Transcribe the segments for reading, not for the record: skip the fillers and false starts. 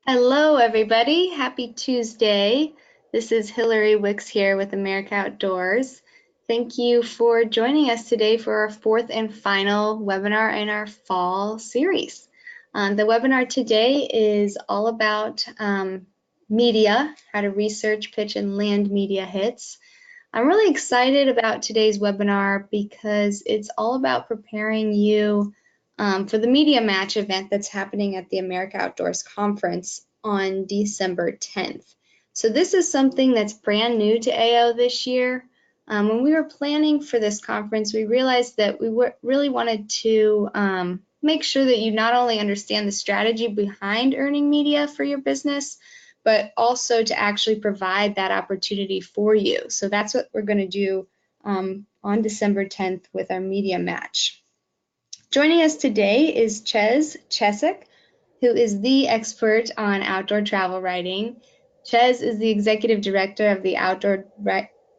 Hello, everybody. Happy Tuesday. This is Hillary Wicks here with America Outdoors. Thank you for joining us today for our fourth and final webinar in our fall series. The webinar today is all about media, how to research, pitch, and land media hits. I'm really excited about today's webinar because it's all about preparing you for the Media Match event that's happening at the America Outdoors Conference on December 10th. So this is something that's brand new to AO this year. When we were planning for this conference, we realized that we really wanted to make sure that you not only understand the strategy behind earning media for your business, but also to actually provide that opportunity for you. So that's what we're going to do on December 10th with our Media Match. Joining us today is Ches Chesick, who is the expert on outdoor travel writing. Ches is the executive director of the Outdoor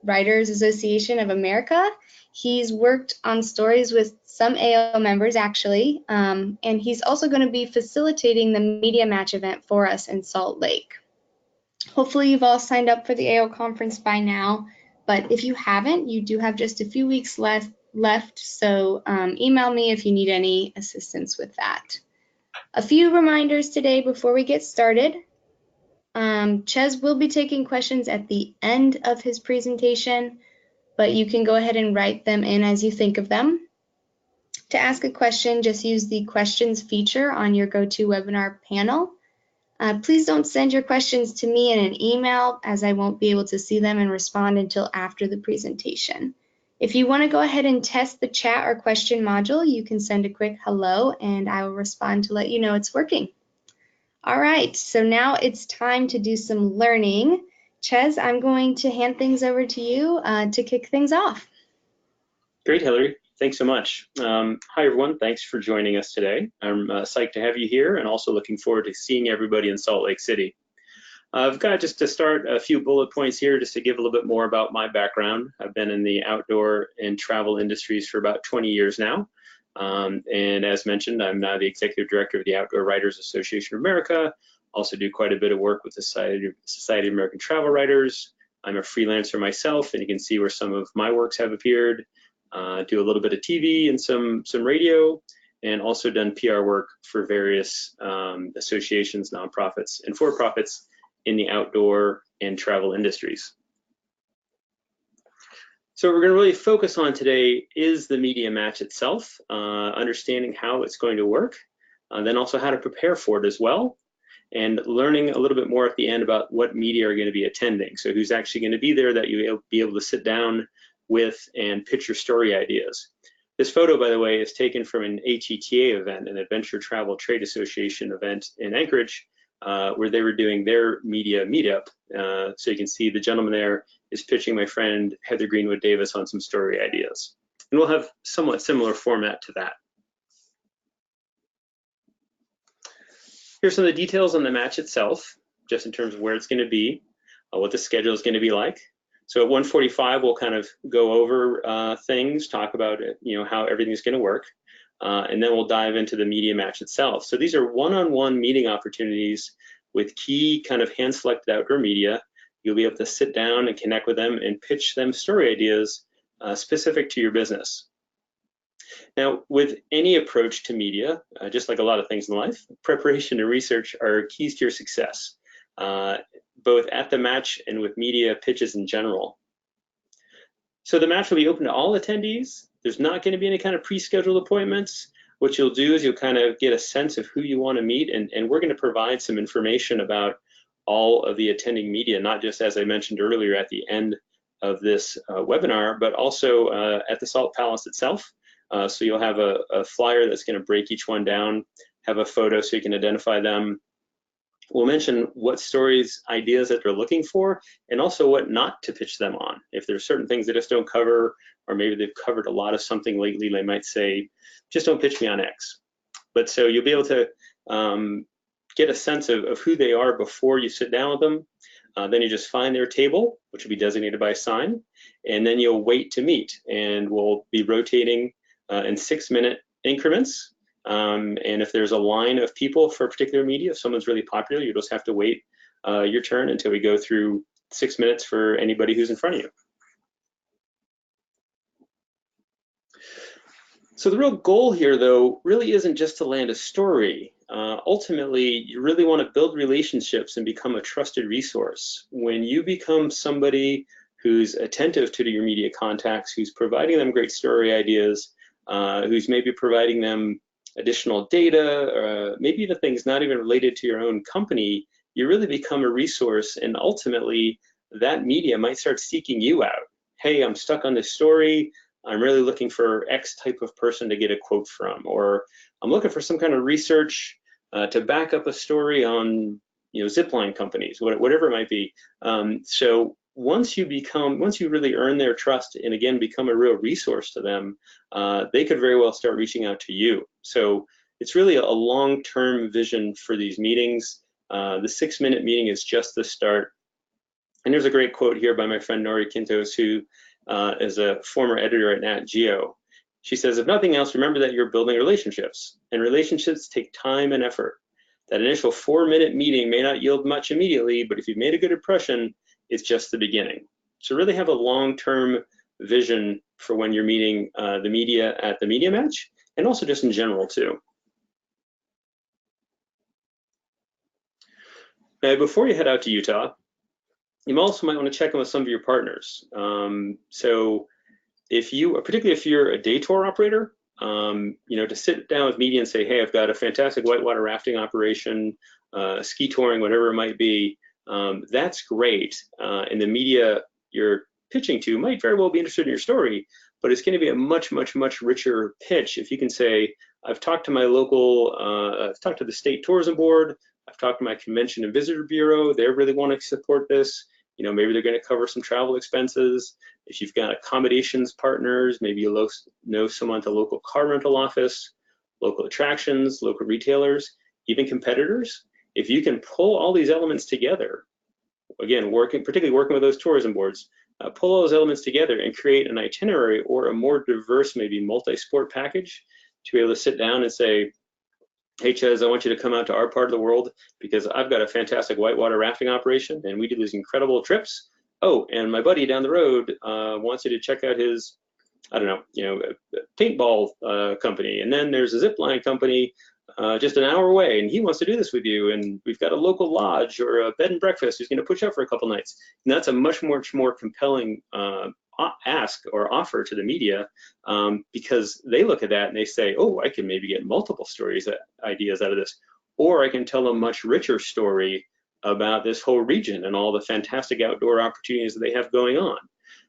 Writers Association of America. He's worked on stories with some AO members, actually, and he's also going to be facilitating the Media Match event for us in Salt Lake. Hopefully you've all signed up for the AO conference by now, but if you haven't, you do have just a few weeks left, so email me if you need any assistance with that. A few reminders today before we get started. Ches will be taking questions at the end of his presentation, but you can go ahead and write them in as you think of them. To ask a question, just use the questions feature on your GoToWebinar panel. Please don't send your questions to me in an email, as I won't be able to see them and respond until after the presentation. If you want to go ahead and test the chat or question module, you can send a quick hello and I will respond to let you know it's working. All right, so now it's time to do some learning. Ches, I'm going to hand things over to you to kick things off. Great, Hillary. Thanks so much. Hi, everyone. Thanks for joining us today. I'm psyched to have you here and also looking forward to seeing everybody in Salt Lake City. I've got just to start a few bullet points here just to give a little bit more about my background. I've been in the outdoor and travel industries for about 20 years now. And as mentioned, I'm now the executive director of the Outdoor Writers Association of America. Also do quite a bit of work with the Society of American Travel Writers. I'm a freelancer myself, and you can see where some of my works have appeared. Do a little bit of TV and some radio, and also done PR work for various associations, nonprofits, and for-profits in the outdoor and travel industries. So what we're going to really focus on today is the Media Match itself, understanding how it's going to work, then also how to prepare for it as well, and learning a little bit more at the end about what media are going to be attending. So who's actually going to be there that you'll be able to sit down with and pitch your story ideas. This photo, by the way, is taken from an ATTA event, an Adventure Travel Trade Association event in Anchorage, where they were doing their media meetup. So you can see the gentleman there is pitching my friend Heather Greenwood Davis on some story ideas. And we'll have somewhat similar format to that. Here's some of the details on the match itself, just in terms of where it's going to be, what the schedule is going to be like. So at 1:45, we'll kind of go over things, talk about it, how everything's going to work, and then we'll dive into the Media Match itself. So these are one-on-one meeting opportunities with key kind of hand-selected outdoor media. You'll be able to sit down and connect with them and pitch them story ideas specific to your business. Now, with any approach to media, just like a lot of things in life, preparation and research are keys to your success. Both at the match and with media pitches in general. So the match will be open to all attendees. There's not going to be any kind of pre-scheduled appointments. What you'll do is you'll kind of get a sense of who you want to meet, and we're going to provide some information about all of the attending media, not just as I mentioned earlier at the end of this webinar, but also at the Salt Palace itself. So you'll have a flyer that's going to break each one down, have a photo so you can identify them. We'll mention what stories, ideas that they're looking for, and also what not to pitch them on. If there's certain things they just don't cover, or maybe they've covered a lot of something lately, they might say, just don't pitch me on X. But so you'll be able to get a sense of who they are before you sit down with them. Then you just find their table, which will be designated by a sign, and then you'll wait to meet. And we'll be rotating in 6-minute increments. And if there's a line of people for a particular media, if someone's really popular, you just have to wait your turn until we go through 6 minutes for anybody who's in front of you. So the real goal here, though, really isn't just to land a story. Ultimately, you really want to build relationships and become a trusted resource. When you become somebody who's attentive to your media contacts, who's providing them great story ideas, who's maybe providing them additional data, maybe even things not even related to your own company, you really become a resource, and ultimately that media might start seeking you out. Hey, I'm stuck on this story. I'm really looking for X type of person to get a quote from, or I'm looking for some kind of research to back up a story on, zipline companies, whatever it might be. So once you really earn their trust and again become a real resource to them, they could very well start reaching out to you. So it's really a long-term vision for these meetings. The 6-minute meeting is just the start. And there's a great quote here by my friend Nori Quintos, who is a former editor at Nat Geo. She says, if nothing else, remember that you're building relationships, and relationships take time and effort. That initial 4-minute meeting may not yield much immediately, but if you've made a good impression, it's just the beginning. So really have a long-term vision for when you're meeting the media at the media match, and also just in general too. Now, before you head out to Utah, you also might want to check in with some of your partners. So particularly if you're a day tour operator, to sit down with media and say, hey, I've got a fantastic whitewater rafting operation, ski touring, whatever it might be, that's great. And the media you're pitching to might very well be interested in your story, but it's going to be a much, much, much richer pitch if you can say, I've talked to I've talked to the state tourism board, I've talked to my convention and visitor bureau, they really want to support this. Maybe they're going to cover some travel expenses. If you've got accommodations partners, maybe you know someone at the local car rental office, local attractions, local retailers, even competitors. If you can pull all these elements together, again, particularly working with those tourism boards, pull all those elements together and create an itinerary or a more diverse, maybe multi-sport package to be able to sit down and say, hey, Ches, I want you to come out to our part of the world because I've got a fantastic whitewater rafting operation and we do these incredible trips. Oh, and my buddy down the road wants you to check out his, paintball company. And then there's a zipline company just an hour away and he wants to do this with you. And we've got a local lodge or a bed and breakfast who's going to push up for a couple nights. And that's a much more compelling ask or offer to the media because they look at that and they say, oh, I can maybe get multiple stories, ideas out of this, or I can tell a much richer story about this whole region and all the fantastic outdoor opportunities that they have going on.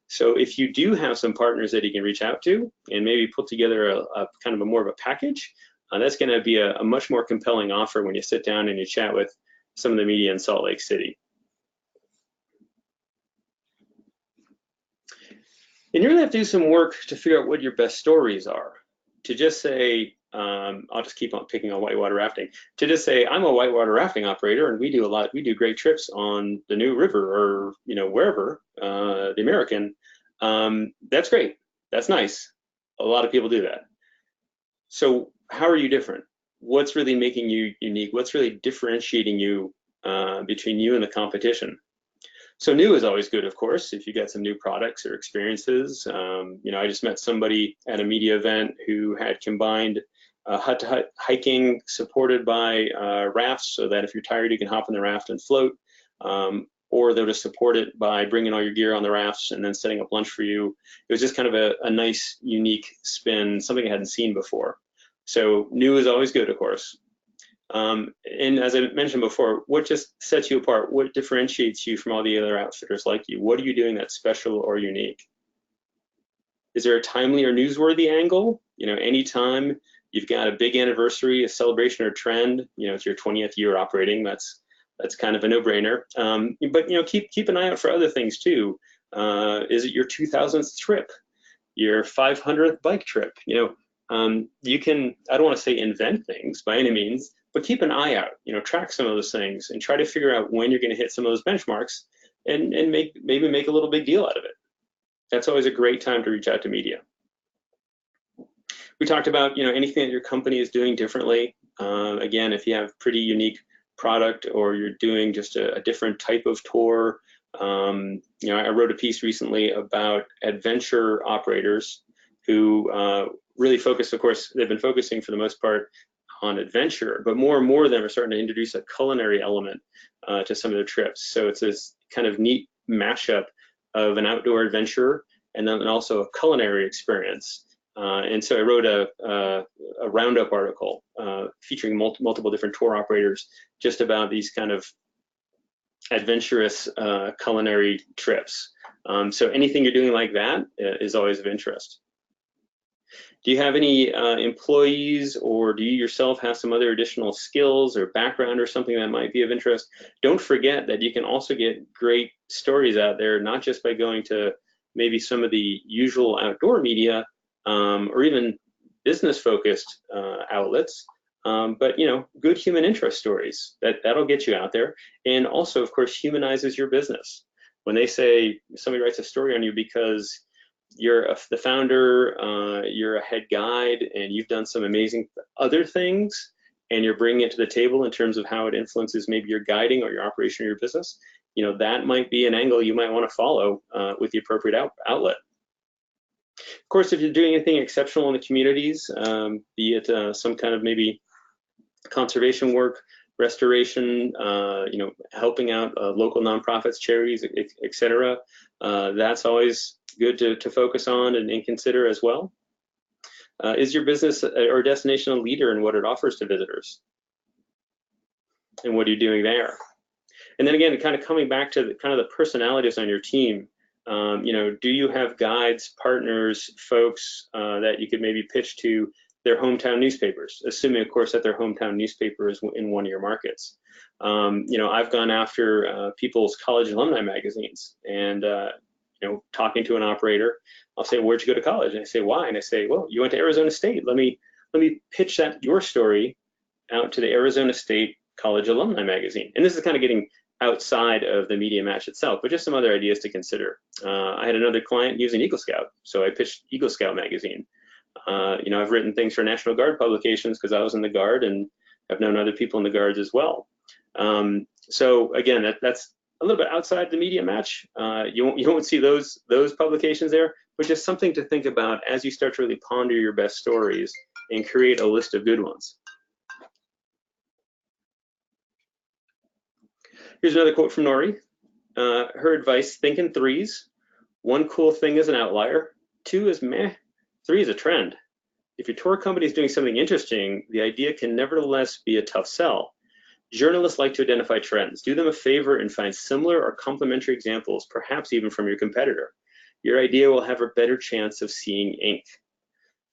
So if you do have some partners that you can reach out to and maybe put together a kind of a more of a package, that's going to be a much more compelling offer when you sit down and you chat with some of the media in Salt Lake City. And you really have to do some work to figure out what your best stories are. To just say, I'll just keep on picking on whitewater rafting. To just say, I'm a whitewater rafting operator and we do great trips on the New River or, wherever, the American. That's great. That's nice. A lot of people do that. So how are you different? What's really making you unique? What's really differentiating you between you and the competition? So new is always good, of course, if you got some new products or experiences. I just met somebody at a media event who had combined hut-to-hut hiking supported by rafts so that if you're tired, you can hop on the raft and float. Or they'll just support it by bringing all your gear on the rafts and then setting up lunch for you. It was just kind of a nice, unique spin, something I hadn't seen before. So new is always good, of course. And as I mentioned before, what just sets you apart? What differentiates you from all the other outfitters like you? What are you doing that's special or unique? Is there a timely or newsworthy angle? Anytime you've got a big anniversary, a celebration or trend, it's your 20th year operating, that's kind of a no-brainer. But keep an eye out for other things too. Is it your 2000th trip? Your 500th bike trip? You can, I don't want to say invent things by any means, but keep an eye out, track some of those things and try to figure out when you're going to hit some of those benchmarks and maybe make a little big deal out of it. That's always a great time to reach out to media. We talked about, anything that your company is doing differently. Again, if you have pretty unique product or you're doing just a different type of tour. I wrote a piece recently about adventure operators who really focus, of course, they've been focusing for the most part on adventure, but more and more of them are starting to introduce a culinary element to some of their trips. So it's this kind of neat mashup of an outdoor adventure and then also a culinary experience. And so I wrote a roundup article featuring multiple different tour operators just about these kind of adventurous culinary trips. So anything you're doing like that is always of interest. Do you have any employees, or do you yourself have some other additional skills or background or something that might be of interest? Don't forget that you can also get great stories out there, not just by going to maybe some of the usual outdoor media or even business-focused outlets, but good human interest stories. That'll get you out there, and also, of course, humanizes your business. When they say somebody writes a story on you because you're the founder, you're a head guide, and you've done some amazing other things, and you're bringing it to the table in terms of how it influences maybe your guiding or your operation of your business, that might be an angle you might want to follow with the appropriate outlet. Of course, if you're doing anything exceptional in the communities, be it some kind of maybe conservation work, restoration, helping out local nonprofits, charities, etc., that's always good to focus on and consider as well. Is your business or destination a leader in what it offers to visitors? And what are you doing there? And then again, kind of coming back to the personalities on your team, do you have guides, partners, folks that you could maybe pitch to their hometown newspapers, assuming, of course, that their hometown newspaper is in one of your markets. I've gone after people's college alumni magazines, and talking to an operator, I'll say, "Where'd you go to college?" And I say, "Why?" And I say, "Well, you went to Arizona State. Let me pitch your story out to the Arizona State College Alumni Magazine." And this is kind of getting outside of the media match itself, but just some other ideas to consider. I had another client, he was an Eagle Scout, so I pitched Eagle Scout magazine. I've written things for National Guard publications because I was in the Guard, and I've known other people in the Guards as well. So again, that's a little bit outside the media match. You won't see those publications there, but just something to think about as you start to really ponder your best stories and create a list of good ones. Here's another quote from Nori. Her advice: think in threes. 1 cool thing is an outlier. 2 is meh. 3 is a trend. If your tour company is doing something interesting, the idea can nevertheless be a tough sell. Journalists like to identify trends. Do them a favor and find similar or complementary examples, perhaps even from your competitor. Your idea will have a better chance of seeing ink.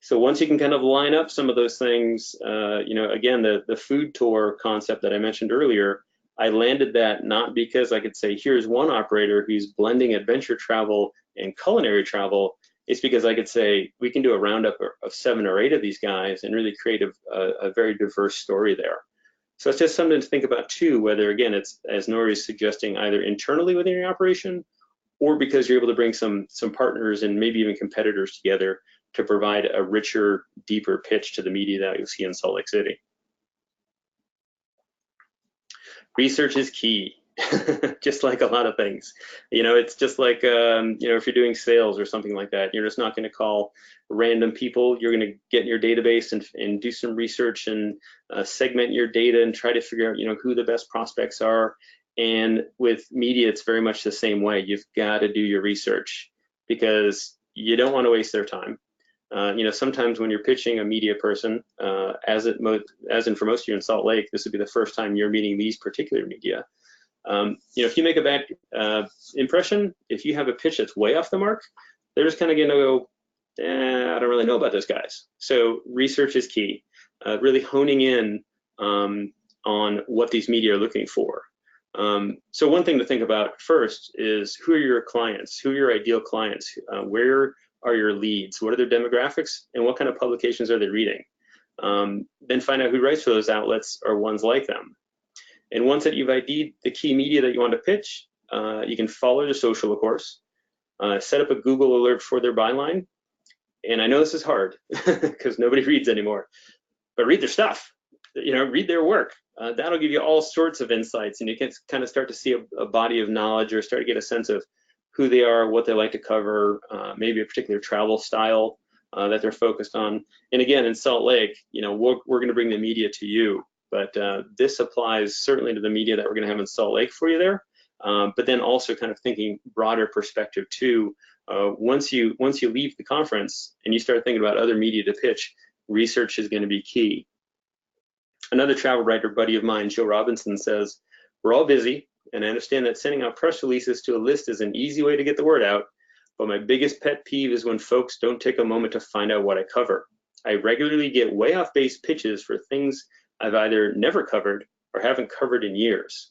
So once you can kind of line up some of those things, again, the food tour concept that I mentioned earlier, I landed that not because I could say, here's one operator who's blending adventure travel and culinary travel. It's because I could say, we can do a roundup of 7 or 8 of these guys and really create a very diverse story there. So it's just something to think about too, whether, again, it's, as Nori is suggesting, either internally within your operation, or because you're able to bring some partners and maybe even competitors together to provide a richer, deeper pitch to the media that you'll see in Salt Lake City. Research is key, just like a lot of things. It's just like, if you're doing sales or something like that, you're just not going to call random people. You're going to get in your database and do some research and segment your data and try to figure out, who the best prospects are. And with media, it's very much the same way. You've got to do your research because you don't want to waste their time. Sometimes when you're pitching a media person, as in for most of you in Salt Lake, this would be the first time you're meeting these particular media. If you make a bad impression, if you have a pitch that's way off the mark, they're just kind of going to go, I don't really know about those guys. So research is key, really honing in on what these media are looking for. So one thing to think about first is, who are your clients? Who are your ideal clients? Where are your leads? What are their demographics? And what kind of publications are they reading? Then find out who writes for those outlets or ones like them. And once that you've ID'd the key media that you want to pitch, you can follow the social, of course, set up a Google alert for their byline, And I know this is hard because nobody reads anymore, but read their stuff, read their work. That'll give you all sorts of insights, and you can kind of start to see a body of knowledge, or start to get a sense of who they are, what they like to cover, maybe a particular travel style that they're focused on. And again, in Salt Lake, we're going to bring the media to you, but this applies certainly to the media that we're going to have in Salt Lake for you there. But then also kind of thinking broader perspective too. Once you leave the conference and you start thinking about other media to pitch, research is going to be key. Another travel writer buddy of mine, Joe Robinson, says, "We're all busy, and I understand that sending out press releases to a list is an easy way to get the word out, but my biggest pet peeve is when folks don't take a moment to find out what I cover. I regularly get way off base pitches for things I've either never covered or haven't covered in years."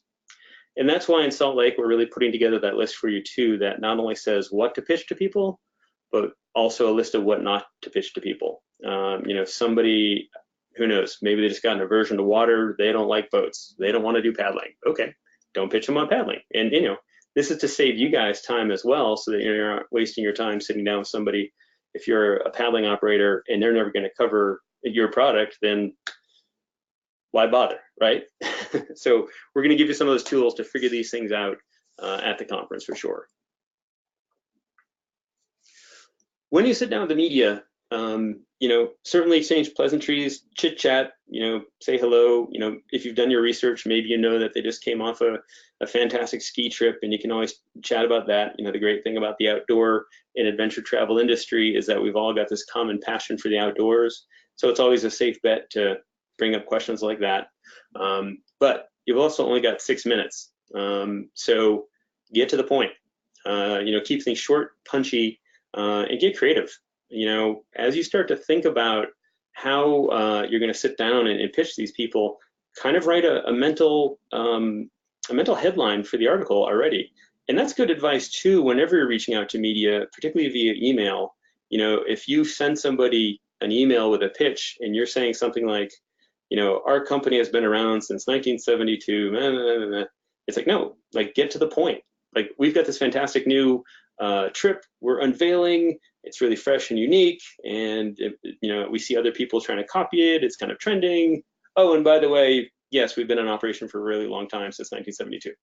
And that's why in Salt Lake, we're really putting together that list for you too, that not only says what to pitch to people, but also a list of what not to pitch to people. Somebody, who knows, maybe they just got an aversion to water, they don't like boats, they don't want to do paddling. Okay, don't pitch them on paddling. And this is to save you guys time as well, so that you're not wasting your time sitting down with somebody. If you're a paddling operator and they're never going to cover your product, then why bother, right? So we're going to give you some of those tools to figure these things out at the conference for sure. When you sit down with the media, certainly exchange pleasantries, chit chat, say hello. If you've done your research, maybe you know that they just came off a fantastic ski trip, and you can always chat about that. The great thing about the outdoor and adventure travel industry is that we've all got this common passion for the outdoors. So it's always a safe bet to bring up questions like that. But you've also only got 6 minutes. So get to the point. Keep things short, punchy, and get creative. As you start to think about how you're going to sit down and pitch these people, kind of write a mental headline for the article already. And that's good advice too whenever you're reaching out to media, particularly via email. If you send somebody an email with a pitch and you're saying something like, our company has been around since 1972, it's like, no, get to the point. We've got this fantastic new trip we're unveiling. It's really fresh and unique, and we see other people trying to copy it. It's kind of trending. Oh, and by the way, yes, we've been in operation for a really long time, since 1972.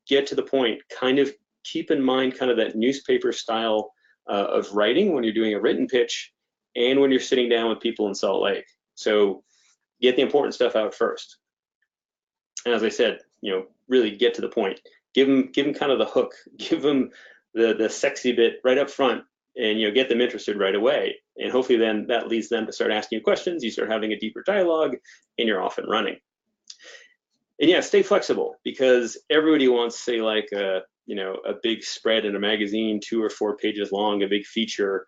Get to the point. Kind of keep in mind kind of that newspaper style of writing when you're doing a written pitch and when you're sitting down with people in Salt Lake. So get the important stuff out first. And as I said, really get to the point. Give them kind of the hook. Give them the sexy bit right up front, and get them interested right away. And hopefully then that leads them to start asking you questions. You start having a deeper dialogue, and you're off and running. And yeah, stay flexible, because everybody wants, say, like a big spread in a magazine, 2 or 4 pages long, a big feature,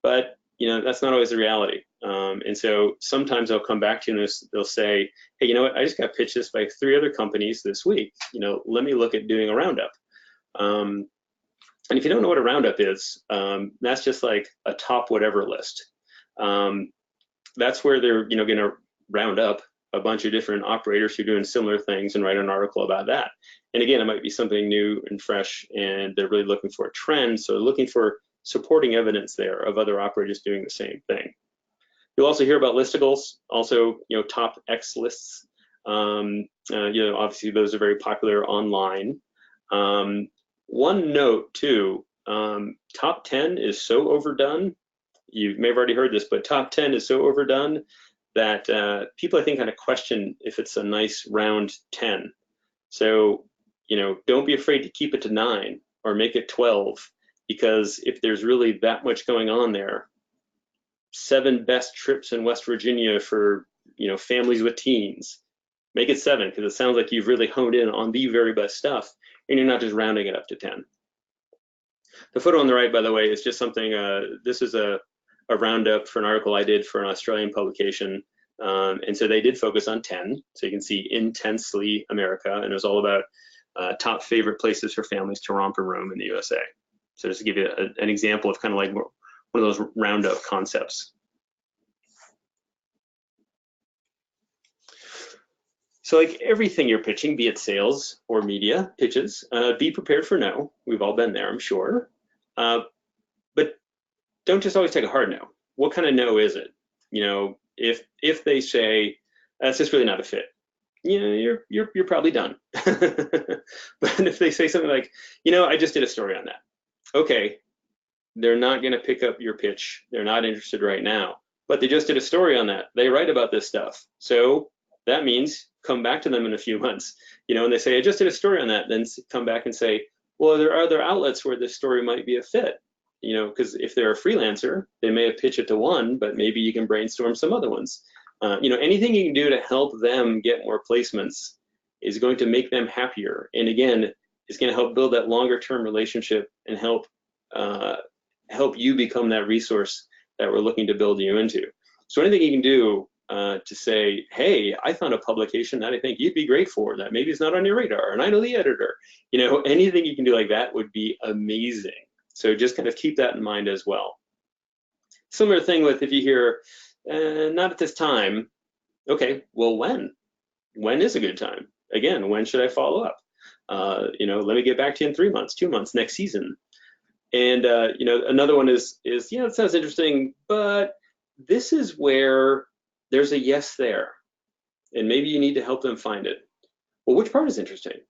but that's not always the reality. And so sometimes they'll come back to you and they'll say, hey, you know what, I just got pitched this by 3 other companies this week. Let me look at doing a roundup. And if you don't know what a roundup is, that's just like a top whatever list. That's where they're going to round up a bunch of different operators who are doing similar things and write an article about that. And again, it might be something new and fresh, and they're really looking for a trend. So they're looking for supporting evidence there of other operators doing the same thing. You'll also hear about listicles, also top X lists. Obviously those are very popular online. One note too, top 10 is so overdone. You may have already heard this, but top 10 is so overdone that people, I think, kind of question if it's a nice round 10. So, don't be afraid to keep it to 9 or make it 12, because if there's really that much going on there, 7 best trips in West Virginia for, families with teens, make it 7, because it sounds like you've really honed in on the very best stuff, and you're not just rounding it up to 10. The photo on the right, by the way, is just something, this is a roundup for an article I did for an Australian publication. And so they did focus on 10. So you can see Intensely America, and it was all about top favorite places for families to romp and roam in the USA. So just to give you an example of kind of like one of those roundup concepts. So like everything you're pitching, be it sales or media pitches, be prepared for no. We've all been there, I'm sure. But don't just always take a hard no. What kind of no is it? You know, if they say that's just really not a fit, you know, you're probably done. But if they say something like, you know, I just did a story on that. Okay, they're not going to pick up your pitch. They're not interested right now, but they just did a story on that. They write about this stuff. So that means come back to them in a few months, you know, and they say, I just did a story on that. Then come back and say, well, there are other outlets where this story might be a fit, you know, because if they're a freelancer, they may have pitched it to one, but maybe you can brainstorm some other ones. You know, anything you can do to help them get more placements is going to make them happier. And again, is going to help build that longer term relationship and help you become that resource that we're looking to build you into. So anything you can do to say, hey, I found a publication that I think you'd be great for that maybe it's not on your radar, and I know the editor. You know, anything you can do like that would be amazing. So just kind of keep that in mind as well. Similar thing with if you hear, not at this time, okay, well, when? When is a good time? Again, when should I follow up? You know, let me get back to you in 3 months, 2 months, next season. And you know, another one is yeah, it sounds interesting, but this is where there's a yes there, and maybe you need to help them find it. Well, which part is interesting?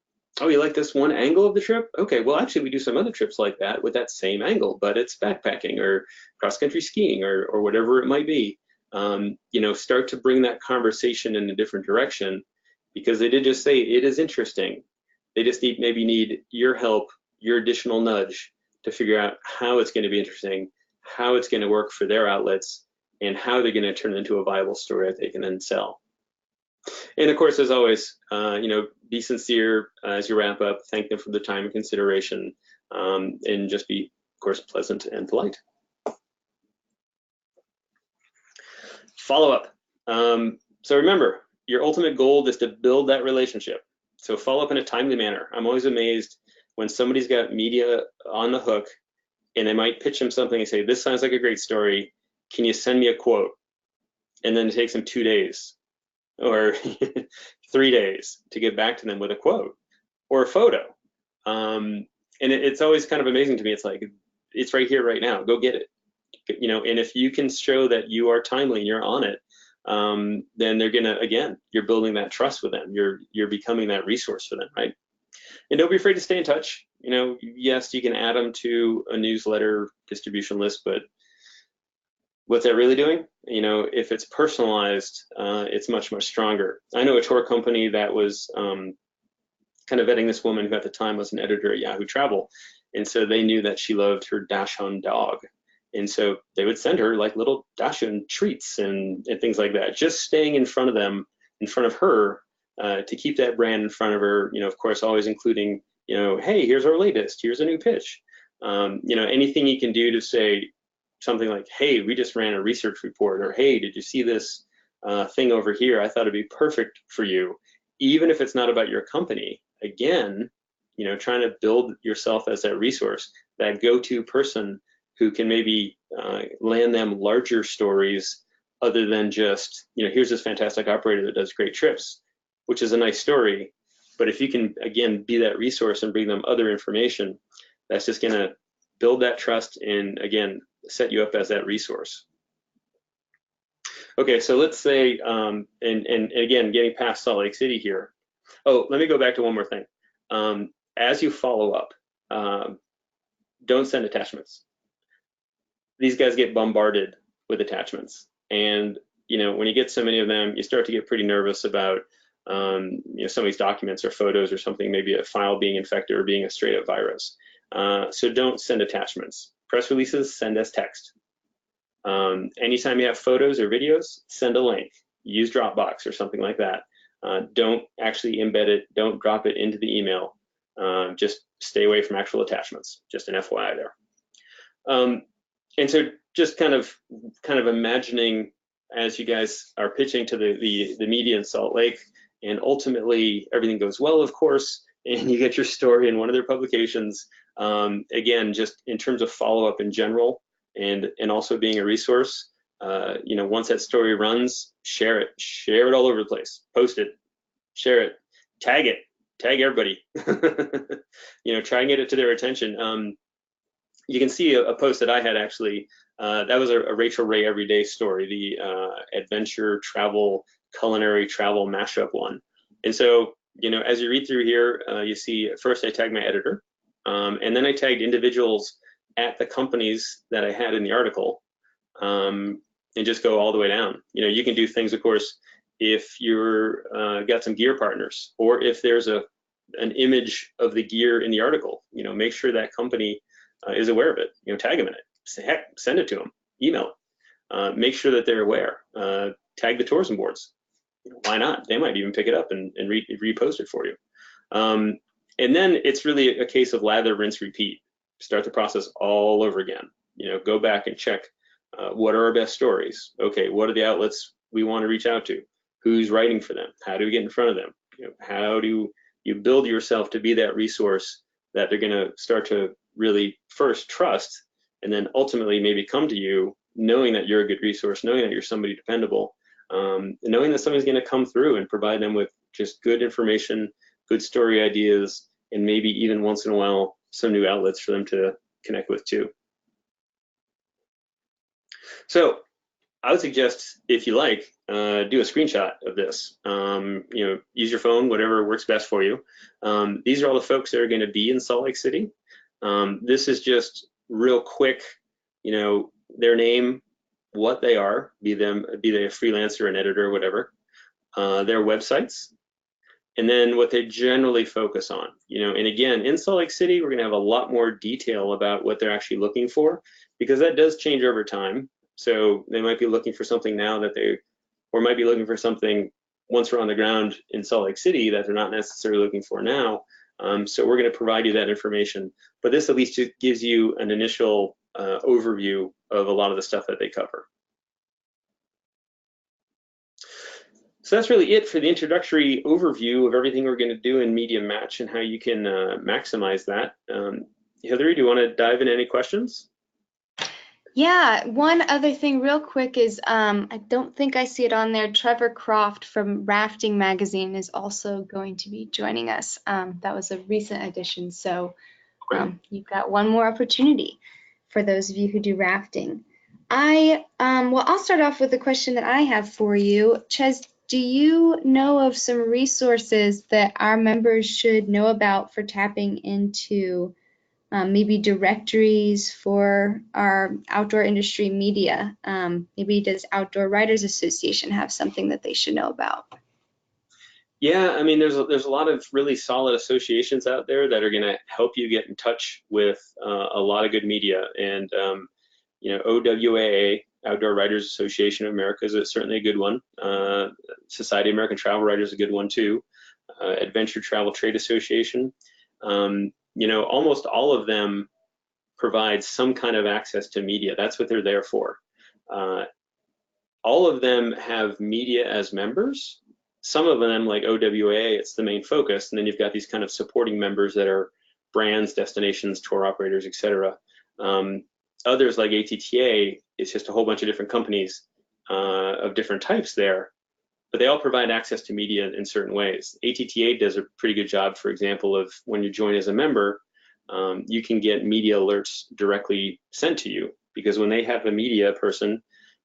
Oh, you like this one angle of the trip? Okay, well, actually, we do some other trips like that with that same angle, but it's backpacking or cross-country skiing or whatever it might be. You know, start to bring that conversation in a different direction, because they did just say it is interesting. They just maybe need your help, your additional nudge to figure out how it's going to be interesting, how it's going to work for their outlets, and how they're going to turn it into a viable story that they can then sell. And of course, as always, you know, be sincere as you wrap up. Thank them for the time and consideration, and just be, of course, pleasant and polite. Follow up. So remember, your ultimate goal is to build that relationship. So follow up in a timely manner. I'm always amazed when somebody's got media on the hook and they might pitch them something and say, this sounds like a great story. Can you send me a quote? And then it takes them 2 days or 3 days to get back to them with a quote or a photo. And it's always kind of amazing to me. It's like, it's right here, right now. Go get it. You know, and if you can show that you are timely and you're on it, then they're gonna, again, you're building that trust with them. You're becoming that resource for them, right? And don't be afraid to stay in touch. You know, yes, you can add them to a newsletter distribution list, but what's that really doing? You know, if it's personalized, it's much, much stronger. I know a tour company that was kind of vetting this woman who at the time was an editor at Yahoo Travel. And so they knew that she loved her Dachshund dog. And so they would send her like little Dachshund treats and things like that, just staying in front of them, in front of her, to keep that brand in front of her, you know, of course, always including, you know, hey, here's our latest, here's a new pitch. You know, anything you can do to say something like, hey, we just ran a research report, or hey, did you see this thing over here? I thought it'd be perfect for you, even if it's not about your company. Again, you know, trying to build yourself as that resource, that go-to person who can maybe land them larger stories other than just, you know, here's this fantastic operator that does great trips, which is a nice story. But if you can, again, be that resource and bring them other information, that's just going to build that trust and, again, set you up as that resource. Okay, so let's say, and again, getting past Salt Lake City here. Oh, let me go back to one more thing. As you follow up, don't send attachments. These guys get bombarded with attachments, and you know, when you get so many of them, you start to get pretty nervous about you know, some of these documents or photos or something, maybe a file being infected or being a straight up virus. So don't send attachments. Press releases, send as text. Anytime you have photos or videos, send a link. Use Dropbox or something like that. Don't actually embed it. Don't drop it into the email. Just stay away from actual attachments. Just an FYI there. And so just kind of imagining as you guys are pitching to the media in Salt Lake, and ultimately everything goes well, of course, and you get your story in one of their publications. Again, just in terms of follow-up in general, and also being a resource, you know, once that story runs, share it all over the place, post it, share it, tag everybody. You know, try and get it to their attention. You can see a post that I had actually That was a Rachel Ray Everyday story, the adventure, travel, culinary travel mashup one. And so, as you read through here, you see first I tagged my editor, and then I tagged individuals at the companies that I had in the article, and just go all the way down. You can do things, of course, if you're got some gear partners, or if there's an image of the gear in the article, make sure that company is aware of it. Tag them in it. Heck, send it to them, email it. Make sure that they're aware. Tag the tourism boards. Why not? They might even pick it up and repost it for you. And then it's really a case of lather, rinse, repeat. Start the process all over again. Go back and check what are our best stories. Okay, what are the outlets we want to reach out to? Who's writing for them? How do we get in front of them? How do you build yourself to be that resource that they're going to start to really first trust, and then ultimately maybe come to you knowing that you're a good resource, knowing that you're somebody dependable, knowing that somebody's going to come through and provide them with just good information, good story ideas, and maybe even once in a while some new outlets for them to connect with too. So I would suggest, if you like, do a screenshot of this. Use your phone, whatever works best for you. These are all the folks that are going to be in Salt Lake City. This is just real quick, their name, what they are, be they a freelancer, an editor, whatever, their websites, and then what they generally focus on. And again, in Salt Lake City, we're going to have a lot more detail about what they're actually looking for, because that does change over time. So they might be looking for something now or might be looking for something once we're on the ground in Salt Lake City that they're not necessarily looking for now. So we're going to provide you that information, but this at least gives you an initial overview of a lot of the stuff that they cover. So that's really it for the introductory overview of everything we're going to do in Media Match and how you can maximize that. Hillary, do you want to dive into any questions? Yeah, one other thing real quick is I don't think I see it on there. Trevor Croft from Rafting Magazine is also going to be joining us. That was a recent addition, so you've got one more opportunity for those of you who do rafting. Well, I'll start off with a question that I have for you. Ches, do you know of some resources that our members should know about for tapping into maybe directories for our outdoor industry media? Maybe does Outdoor Writers Association have something that they should know about? Yeah, I mean, there's a lot of really solid associations out there that are going to help you get in touch with a lot of good media. And OWAA, Outdoor Writers Association of America, is certainly a good one. Society of American Travel Writers is a good one too. Adventure Travel Trade Association. Almost all of them provide some kind of access to media. That's what they're there for. All of them have media as members. Some of them, like OWA, it's the main focus, and then you've got these kind of supporting members that are brands, destinations, tour operators, etc. Others, like ATTA, it's just a whole bunch of different companies of different types there, but they all provide access to media in certain ways. ATTA does a pretty good job, for example, of when you join as a member, you can get media alerts directly sent to you, because when they have a media person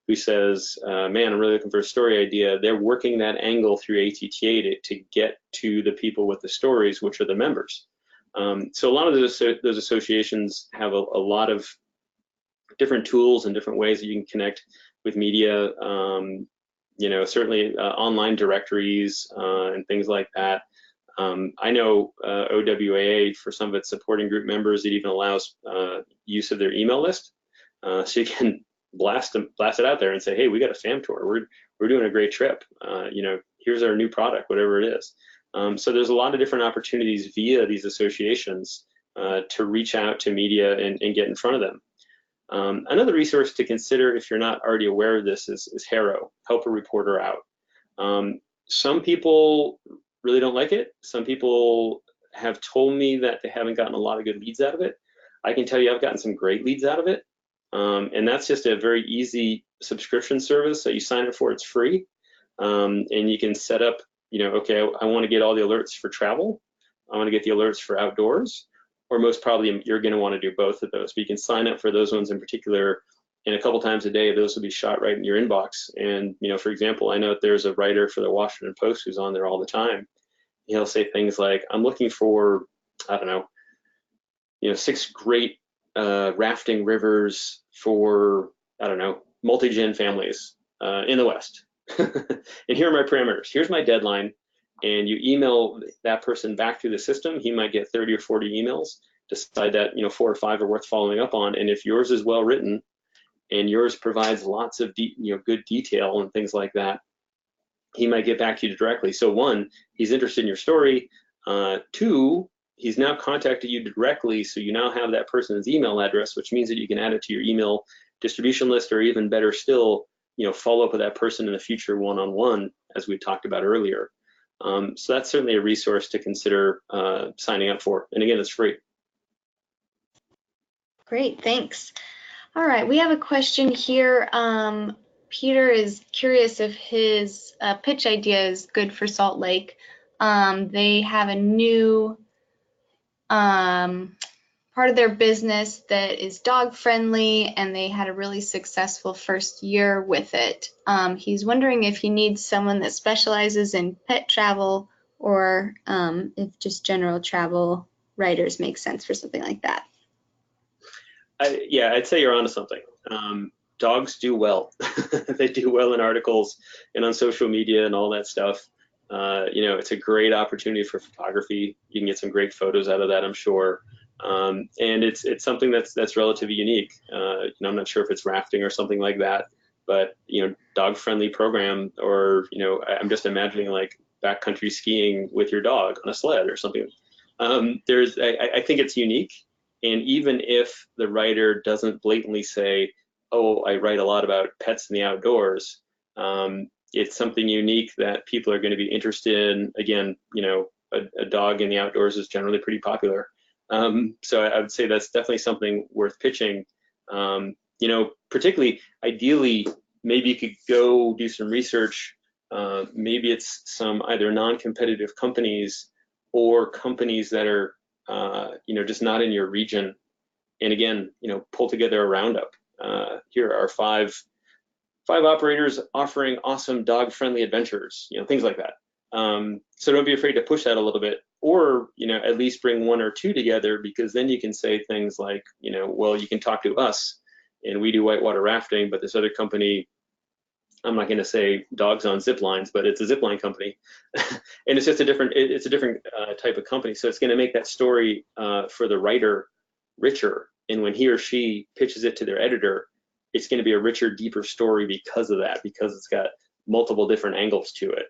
who says, man, I'm really looking for a story idea, they're working that angle through ATTA to get to the people with the stories, which are the members. So a lot of those associations have a lot of different tools and different ways that you can connect with media. Certainly online directories and things like that. I know OWAA, for some of its supporting group members, it even allows use of their email list. So you can blast it out there and say, hey, we got a FAM tour. We're doing a great trip. Here's our new product, whatever it is. So there's a lot of different opportunities via these associations to reach out to media and get in front of them. Another resource to consider, if you're not already aware of this, is HARO, Help a Reporter Out. Some people really don't like it. Some people have told me that they haven't gotten a lot of good leads out of it. I can tell you I've gotten some great leads out of it. And that's just a very easy subscription service that you sign up for. It's free. And you can set up, okay, I want to get all the alerts for travel. I want to get the alerts for outdoors. Or most probably you're going to want to do both of those. But you can sign up for those ones in particular and a couple times a day, those will be shot right in your inbox. And, for example, I know that there's a writer for the Washington Post who's on there all the time. He'll say things like, I'm looking for, I don't know, 6 great rafting rivers for, I don't know, multi-gen families in the West. And here are my parameters. Here's my deadline. And you email that person back through the system. He might get 30 or 40 emails, decide that 4 or 5 are worth following up on. And if yours is well written and yours provides lots of good detail and things like that, he might get back to you directly. So 1, he's interested in your story. 2, he's now contacted you directly, so you now have that person's email address, which means that you can add it to your email distribution list, or even better still, follow up with that person in the future one-on-one, as we talked about earlier. So that's certainly a resource to consider signing up for. And again, it's free. Great, thanks. All right, we have a question here. Peter is curious if his pitch idea is good for Salt Lake. They have a new part of their business that is dog friendly, and they had a really successful first year with it. He's wondering if he needs someone that specializes in pet travel, or if just general travel writers make sense for something like that. Yeah, I'd say you're onto something. Dogs do well. They do well in articles and on social media and all that stuff. It's a great opportunity for photography. You can get some great photos out of that, I'm sure. And it's something that's relatively unique. I'm not sure if it's rafting or something like that, but dog-friendly program, or I'm just imagining like backcountry skiing with your dog on a sled or something. I think it's unique. And even if the writer doesn't blatantly say, oh, I write a lot about pets in the outdoors, it's something unique that people are going to be interested in. Again, a dog in the outdoors is generally pretty popular. So I would say that's definitely something worth pitching. Particularly, ideally, maybe you could go do some research. Maybe it's some either non-competitive companies or companies that are just not in your region. And again, pull together a roundup. Here are five operators offering awesome dog-friendly adventures, things like that. So don't be afraid to push that a little bit, or at least bring 1 or 2 together, because then you can say things like, well, you can talk to us, and we do whitewater rafting, but this other company, I'm not going to say dogs on zip lines, but it's a zip line company, and it's just a different type of company. So it's going to make that story for the writer richer, and when he or she pitches it to their editor, it's going to be a richer, deeper story because of that, because it's got multiple different angles to it.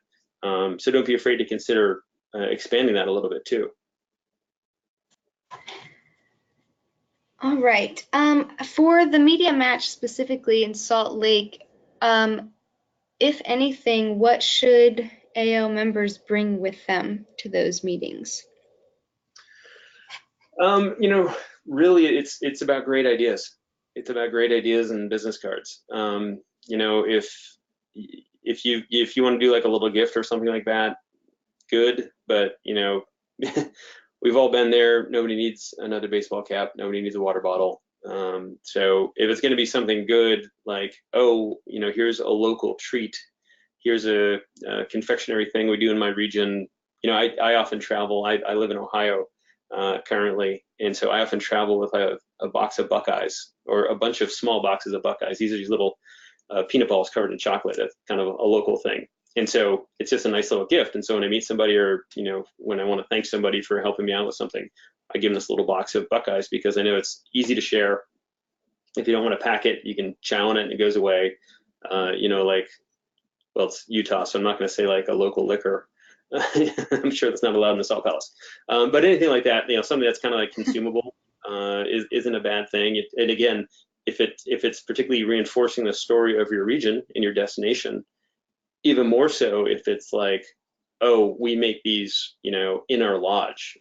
So don't be afraid to consider expanding that a little bit too. All right. For the media match specifically in Salt Lake, if anything, what should AO members bring with them to those meetings? Really, it's about great ideas. It's about great ideas and business cards. If you want to do like a little gift or something like that, good. But we've all been there. Nobody needs another baseball cap. Nobody needs a water bottle. So if it's going to be something good, like, oh, here's a local treat, here's a confectionery thing we do in my region. I often travel. I live in Ohio currently, and so I often travel with a box of Buckeyes, or a bunch of small boxes of Buckeyes. These are these little peanut balls covered in chocolate. That's kind of a local thing. And so it's just a nice little gift. And so when I meet somebody, or when I want to thank somebody for helping me out with something, I give them this little box of Buckeyes, because I know it's easy to share. If you don't want to pack it, you can chow on it and it goes away. Well, it's Utah, so I'm not going to say like a local liquor. I'm sure that's not allowed in the Salt Palace. But anything like that, something that's kind of like consumable isn't a bad thing. And again, if it's particularly reinforcing the story of your region and your destination, even more so if it's like, oh, we make these, in our lodge,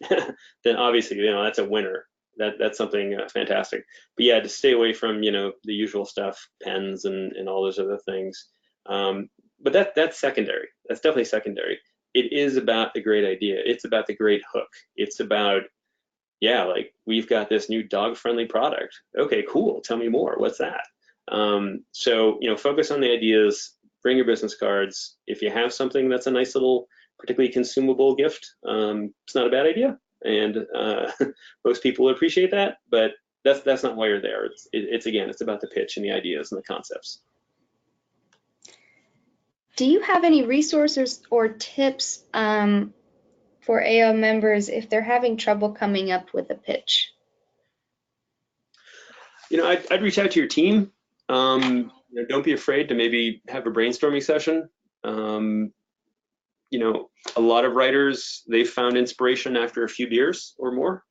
then obviously, that's a winner. That's something fantastic. But yeah, to stay away from, the usual stuff, pens and all those other things. But that's secondary. That's definitely secondary. It is about the great idea. It's about the great hook. It's about, yeah, like, we've got this new dog-friendly product. Okay, cool. Tell me more. What's that? So, focus on the ideas, bring your business cards. If you have something that's a nice little, particularly consumable gift, it's not a bad idea. And most people appreciate that, but that's not why you're there. It's again, it's about the pitch and the ideas and the concepts. Do you have any resources or tips for AO members if they're having trouble coming up with a pitch? I'd reach out to your team. Don't be afraid to maybe have a brainstorming session. Um, a lot of writers, they've found inspiration after a few beers or more.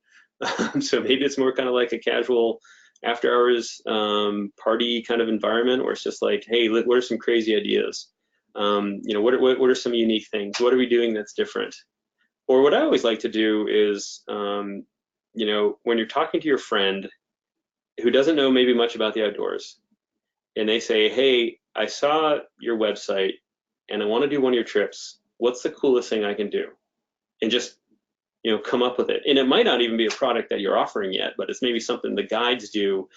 So maybe it's more kind of like a casual after hours party kind of environment where it's just like, hey, what are some crazy ideas? What are some unique things? What are we doing that's different? Or what I always like to do is, when you're talking to your friend who doesn't know maybe much about the outdoors, and they say, hey, I saw your website and I want to do one of your trips. What's the coolest thing I can do? And just, come up with it. And it might not even be a product that you're offering yet, but it's maybe something the guides do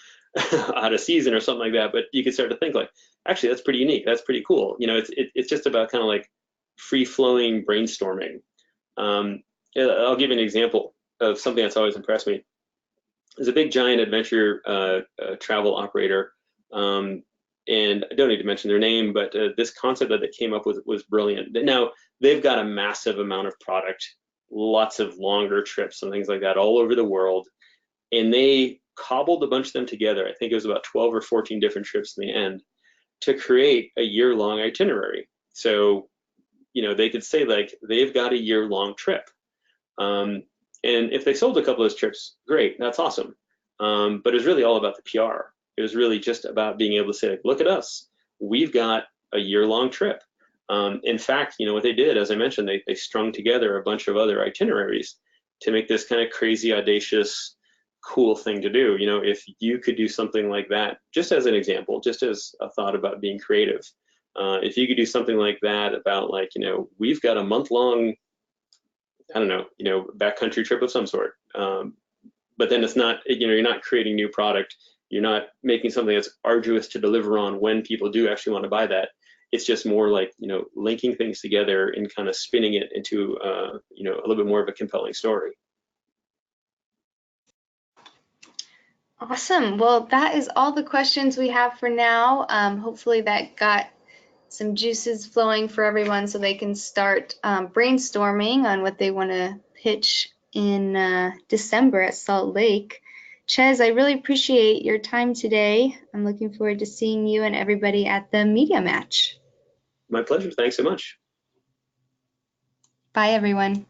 out of season or something like that. But you can start to think like, actually, that's pretty unique. That's pretty cool. It's just about kind of like free flowing brainstorming. I'll give you an example of something that's always impressed me. There's a big giant adventure travel operator, and I don't need to mention their name, but this concept that they came up with was brilliant. Now they've got a massive amount of product, lots of longer trips and things like that all over the world, and they cobbled a bunch of them together. I think it was about 12 or 14 different trips in the end to create a year-long itinerary. So, they could say like they've got a year-long trip. And if they sold a couple of those trips, great, that's awesome. But it was really all about the PR. It was really just about being able to say, like, look at us, we've got a year-long trip. In fact, what they did, as I mentioned, they strung together a bunch of other itineraries to make this kind of crazy, audacious, cool thing to do. If you could do something like that, just as an example, just as a thought about being creative, if you could do something like that about like, we've got a month-long, I don't know, backcountry trip of some sort. But then it's not, you're not creating new product. You're not making something that's arduous to deliver on when people do actually want to buy that. It's just more like, linking things together and kind of spinning it into, a little bit more of a compelling story. Awesome. Well, that is all the questions we have for now. Hopefully that got some juices flowing for everyone so they can start brainstorming on what they want to pitch in December at Salt Lake. Ches, I really appreciate your time today. I'm looking forward to seeing you and everybody at the media match. My pleasure. Thanks so much. Bye, everyone.